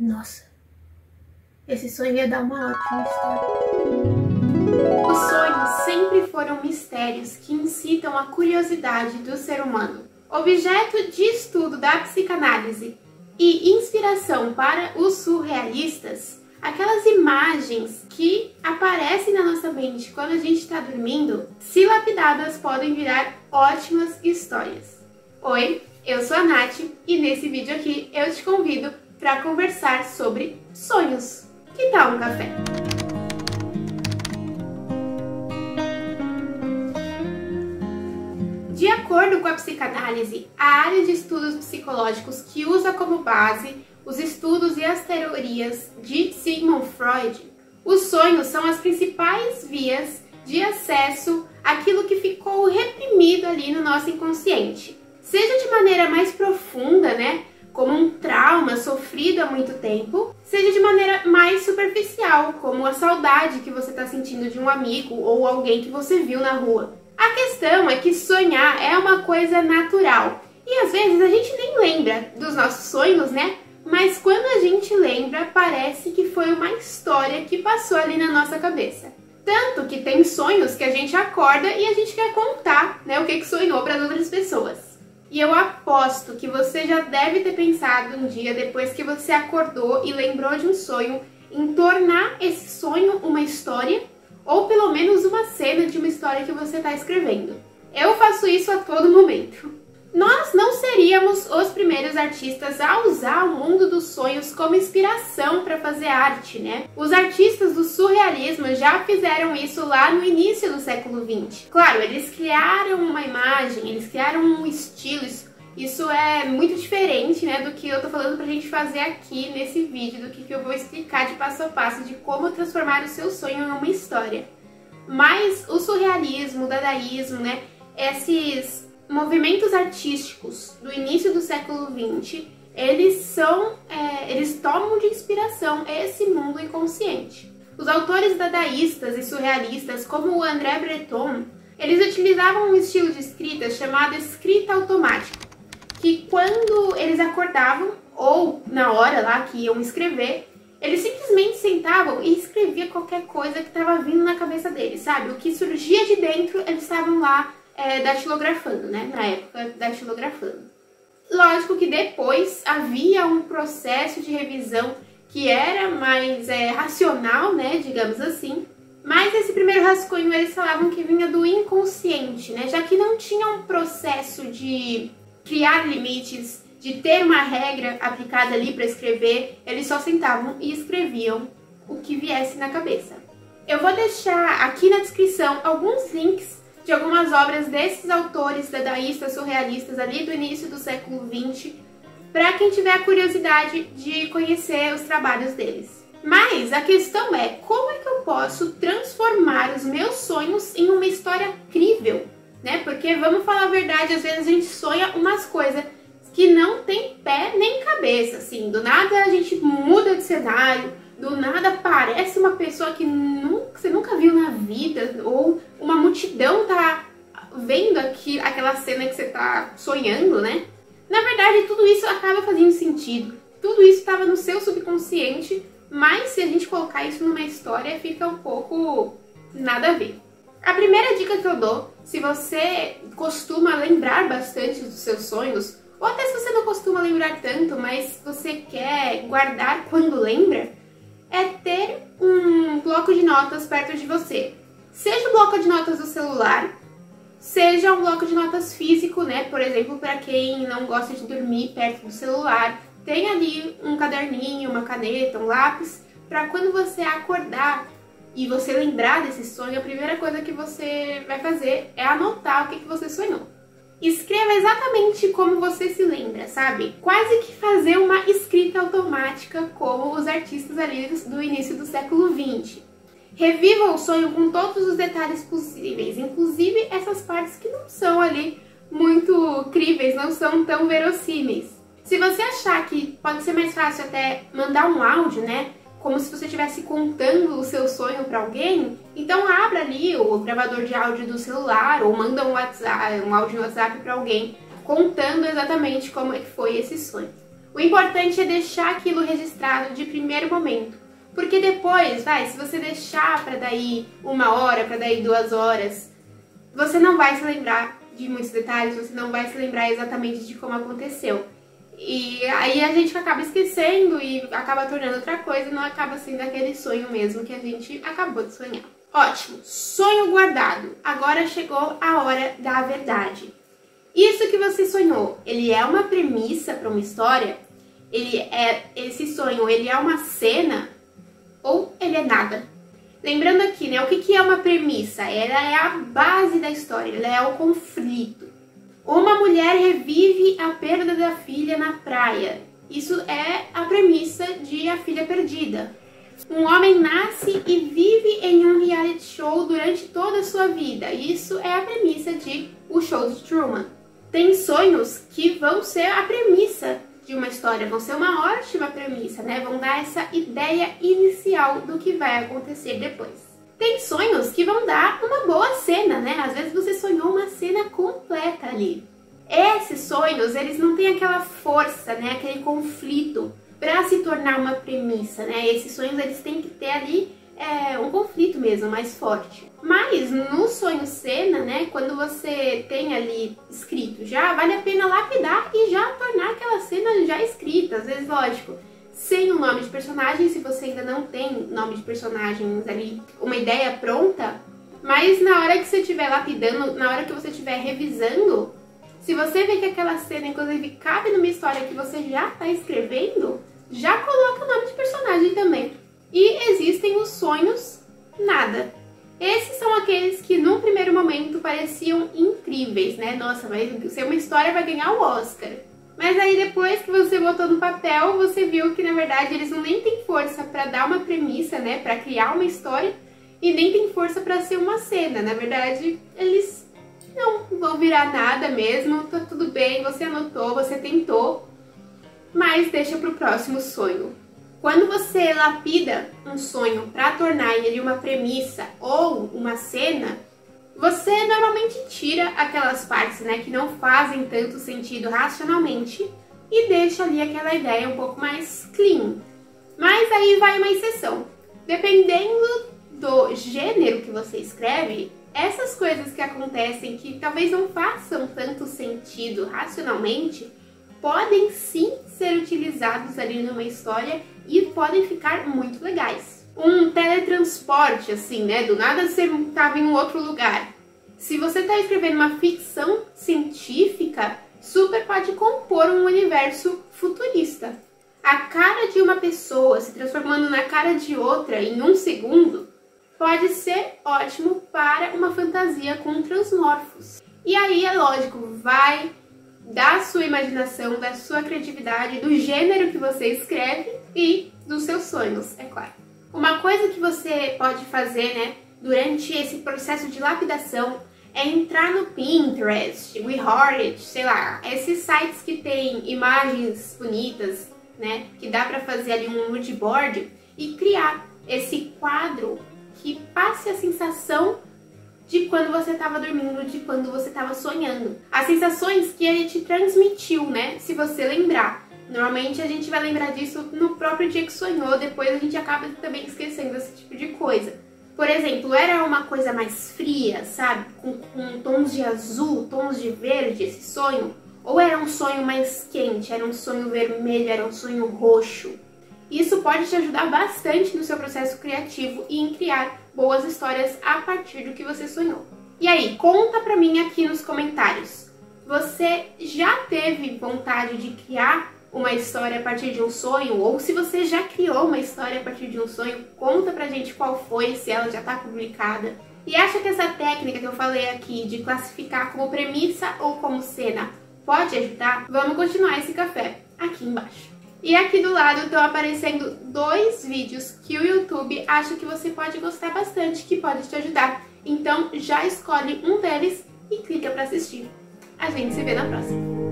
Nossa, esse sonho ia dar uma ótima história. Os sonhos sempre foram mistérios que incitam a curiosidade do ser humano. Objeto de estudo da psicanálise e inspiração para os surrealistas, aquelas imagens que aparecem na nossa mente quando a gente está dormindo, se lapidadas, podem virar ótimas histórias. Oi, eu sou a Nath e nesse vídeo aqui eu te convido para conversar sobre sonhos. Que tal um café? De acordo com a psicanálise, a área de estudos psicológicos que usa como base os estudos e as teorias de Sigmund Freud, os sonhos são as principais vias de acesso àquilo que ficou reprimido ali no nosso inconsciente. Seja de maneira mais profunda, como um trauma sofrido há muito tempo, seja de maneira mais superficial, como a saudade que você está sentindo de um amigo ou alguém que você viu na rua. A questão é que sonhar é uma coisa natural e às vezes a gente nem lembra dos nossos sonhos, Mas quando a gente lembra, parece que foi uma história que passou ali na nossa cabeça. Tanto que tem sonhos que a gente acorda e a gente quer contar, o que sonhou para as outras pessoas. E eu aposto que você já deve ter pensado um dia, depois que você acordou e lembrou de um sonho, em tornar esse sonho uma história, ou pelo menos uma cena de uma história que você está escrevendo. Eu faço isso a todo momento. Nós não seríamos os primeiros artistas a usar o mundo dos sonhos como inspiração para fazer arte, Os artistas do surrealismo já fizeram isso lá no início do século XX. Claro, eles criaram uma imagem, eles criaram um estilo, isso é muito diferente, do que eu tô falando pra gente fazer aqui nesse vídeo, do que eu vou explicar de passo a passo de como transformar o seu sonho em uma história. Mas o surrealismo, o dadaísmo, esses movimentos artísticos do início do século XX, eles tomam de inspiração esse mundo inconsciente. Os autores dadaístas e surrealistas, como o André Breton, eles utilizavam um estilo de escrita chamado escrita automática, que quando eles acordavam, ou na hora lá que iam escrever, eles simplesmente sentavam e escreviam qualquer coisa que estava vindo na cabeça deles, sabe? O que surgia de dentro, eles estavam lá datilografando, na época datilografando. Lógico que depois havia um processo de revisão que era mais racional, digamos assim, mas esse primeiro rascunho eles falavam que vinha do inconsciente, já que não tinha um processo de criar limites, de ter uma regra aplicada ali para escrever, eles só sentavam e escreviam o que viesse na cabeça. Eu vou deixar aqui na descrição alguns links de algumas obras desses autores dadaístas, surrealistas ali do início do século XX, para quem tiver a curiosidade de conhecer os trabalhos deles. Mas a questão é, como é que eu posso transformar os meus sonhos em uma história crível? Porque, vamos falar a verdade, às vezes a gente sonha umas coisas que não tem pé nem cabeça, assim, do nada a gente muda de cenário, do nada aparece uma pessoa que você nunca viu na vida, ou uma multidão tá vendo aquela cena que você tá sonhando, Na verdade, tudo isso acaba fazendo sentido. Tudo isso estava no seu subconsciente, mas se a gente colocar isso numa história, fica um pouco nada a ver. A primeira dica que eu dou, se você costuma lembrar bastante dos seus sonhos, ou até se você não costuma lembrar tanto, mas você quer guardar quando lembra, é ter um bloco de notas perto de você. Seja o bloco de notas do celular, seja um bloco de notas físico, Por exemplo, para quem não gosta de dormir perto do celular, tem ali um caderninho, uma caneta, um lápis, para quando você acordar e você lembrar desse sonho, a primeira coisa que você vai fazer é anotar o que você sonhou. Escreva exatamente como você se lembra, sabe? Quase que fazer uma escrita automática como os artistas ali do início do século XX. Reviva o sonho com todos os detalhes possíveis, inclusive essas partes que não são ali muito críveis, não são tão verossímeis. Se você achar que pode ser mais fácil até mandar um áudio, como se você estivesse contando o seu sonho para alguém, então abra ali o gravador de áudio do celular ou manda um áudio no WhatsApp para alguém contando exatamente como é que foi esse sonho. O importante é deixar aquilo registrado de primeiro momento. Porque depois, se você deixar para daí 1 hora, para daí 2 horas, você não vai se lembrar de muitos detalhes, você não vai se lembrar exatamente de como aconteceu. E aí a gente acaba esquecendo e acaba tornando outra coisa e não acaba sendo aquele sonho mesmo que a gente acabou de sonhar. Ótimo, sonho guardado. Agora chegou a hora da verdade. Isso que você sonhou, ele é uma premissa para uma história? Esse sonho, ele é uma cena? Ou ele é nada? Lembrando aqui, né, o que é uma premissa? Ela é a base da história, ela é o conflito. Uma mulher revive a perda da filha na praia. Isso é a premissa de A Filha Perdida. Um homem nasce e vive em um reality show durante toda a sua vida. Isso é a premissa de O Show de Truman. Tem sonhos que vão ser a premissa de uma história, vão ser uma ótima premissa, né? Vão dar essa ideia inicial do que vai acontecer depois. Tem sonhos que vão dar uma boa cena, né? Às vezes você sonhou uma cena completa ali. Esses sonhos, eles não têm aquela força, né? Aquele conflito para se tornar uma premissa, né? Esses sonhos, eles têm que ter ali um conflito mesmo, mais forte. Mas no sonho cena, né? Quando você tem ali escrito já, vale a pena lapidar e já tornar aquela cena já escrita. Às vezes, lógico, sem o nome de personagem, se você ainda não tem nome de personagens ali, uma ideia pronta, mas na hora que você estiver lapidando, na hora que você estiver revisando, se você vê que aquela cena, inclusive, cabe numa história que você já está escrevendo, já coloca o nome de personagem também. E existem os sonhos nada. Esses são aqueles que, num primeiro momento, pareciam incríveis, né? Nossa, vai ser uma história, vai ganhar o Oscar. Mas aí depois que você botou no papel, você viu que na verdade eles não nem têm força para dar uma premissa, né, para criar uma história, e nem tem força para ser uma cena. Na verdade, eles não vão virar nada mesmo. Tá tudo bem, você anotou, você tentou, mas deixa para o próximo sonho. Quando você lapida um sonho para tornar ele uma premissa ou uma cena, você normalmente tira aquelas partes, né, que não fazem tanto sentido racionalmente e deixa ali aquela ideia um pouco mais clean. Mas aí vai uma exceção. Dependendo do gênero que você escreve, essas coisas que acontecem que talvez não façam tanto sentido racionalmente, podem sim ser utilizados ali numa história e podem ficar muito legais. Um teletransporte, assim, né? Do nada você estava em um outro lugar. Se você está escrevendo uma ficção científica, super pode compor um universo futurista. A cara de uma pessoa se transformando na cara de outra em 1 segundo pode ser ótimo para uma fantasia com transmorfos. E aí, é lógico, vai da sua imaginação, da sua criatividade, do gênero que você escreve e dos seus sonhos, é claro. Uma coisa que você pode fazer, né, durante esse processo de lapidação é entrar no Pinterest, Reddit, sei lá, esses sites que tem imagens bonitas, né, que dá pra fazer ali um mood board e criar esse quadro que passe a sensação de quando você estava dormindo, de quando você estava sonhando. As sensações que ele te transmitiu, né? Se você lembrar. Normalmente a gente vai lembrar disso no próprio dia que sonhou, depois a gente acaba também esquecendo esse tipo de coisa. Por exemplo, era uma coisa mais fria, sabe? Com tons de azul, tons de verde, esse sonho? Ou era um sonho mais quente, era um sonho vermelho, era um sonho roxo? Isso pode te ajudar bastante no seu processo criativo e em criar boas histórias a partir do que você sonhou. E aí, conta pra mim aqui nos comentários. Você já teve vontade de criar uma história a partir de um sonho? Ou se você já criou uma história a partir de um sonho, conta pra gente qual foi, se ela já tá publicada. E acha que essa técnica que eu falei aqui de classificar como premissa ou como cena pode ajudar? Vamos continuar esse café aqui embaixo. E aqui do lado estão aparecendo 2 vídeos que o YouTube acha que você pode gostar bastante, que pode te ajudar. Então já escolhe um deles e clica para assistir. A gente se vê na próxima.